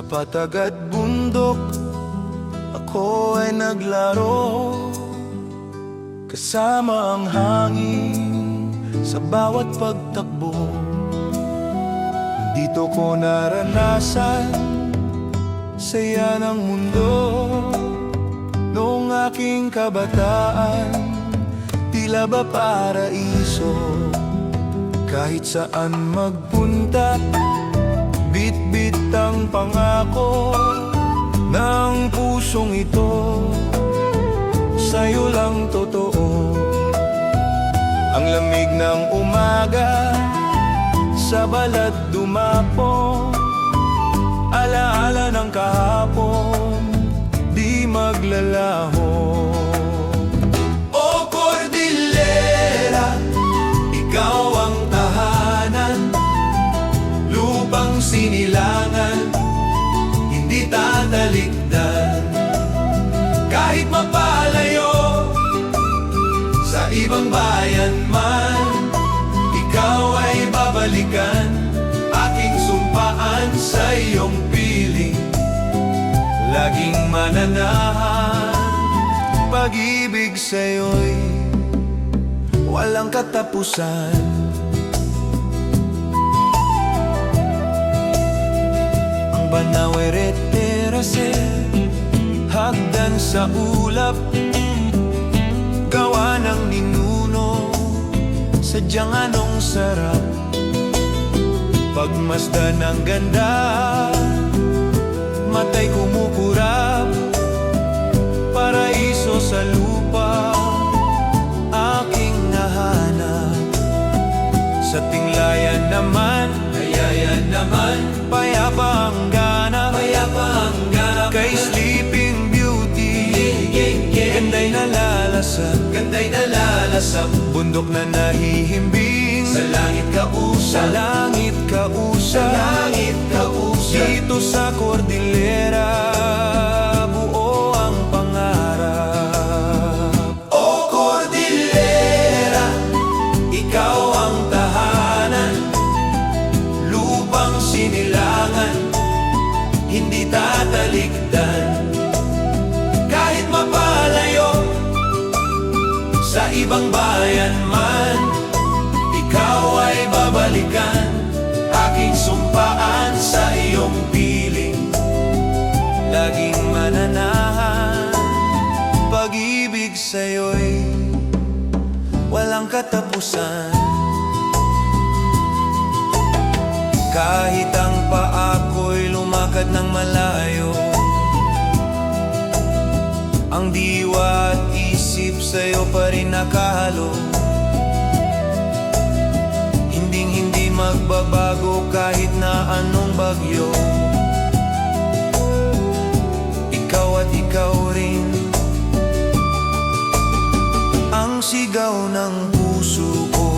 Sa patag at bundok, ako ay naglaro, kasama ang hangin sa bawat pagtakbo. Dito ko naranasan saya ng mundo. Noong aking kabataan, tila ba paraiso. Kahit saan magpunta, bit-bit ang pangako ng pusong ito. Sa'yo lang totoo. Ang lamig ng umaga, sa balat dumapo, alaala ng kahapon, di maglalaho. O Cordillera, ikaw ang tahanan, lupang sinilangan, hindi tatalikdan. Kahit mapalayo sa ibang bayan man, ikaw ay babalikan. Aking sumpaan sa iyong piling, laging mananahan. Pag-ibig sa'yo'y walang katapusan. Ang Banawe Terrace, hagdan sa ulap, gawa ng ninuno, sadyang anong sarap. Pagmasdan ng ganda, matay kumukurap. Paraiso sa lupa, aking nahanap. Sa tinglayan naman, kayayan naman, payapa ang ganap, payapa ang ganap. Kay Sleeping Beauty, ganda'y nalalasap, ganda'y nalalasap. Bundok na nahihimbing, sa langit kausap, sa langit kausap, sa langit kausap. Dito sa Cordillera, buo ang pangarap. O Cordillera, ikaw ang tahanan, lupang sinilangan, hindi tatalikdan. Kahit mapalayo sa ibang bayan man, ikaw ay babalikan. Aking sumpaan sa iyong piling, laging mananahan. Pag-ibig sa'yo'y walang katapusan. Kahit ang paa ko'y lumakad ng malayo, ang diwa at isip sa'yo pa rin nakahalo. Hinding-hindi magbabago kahit na anong bagyo. Ikaw at ikaw rin, ang sigaw ng puso ko.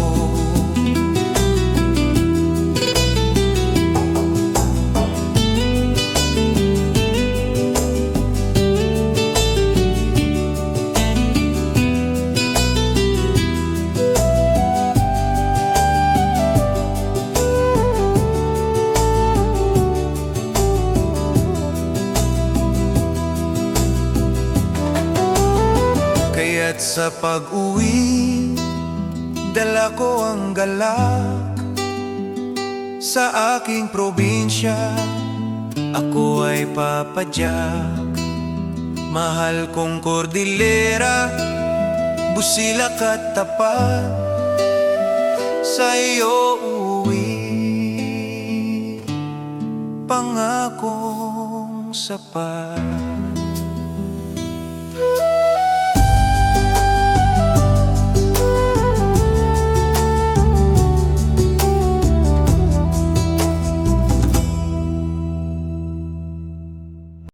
Kaya't sa pag-uwi, dala ko ang galak. Sa aking probinsya, ako ay papadyak. Mahal kong Cordillera, busilak at tapat, sa iyo uwi, pangakong sapat.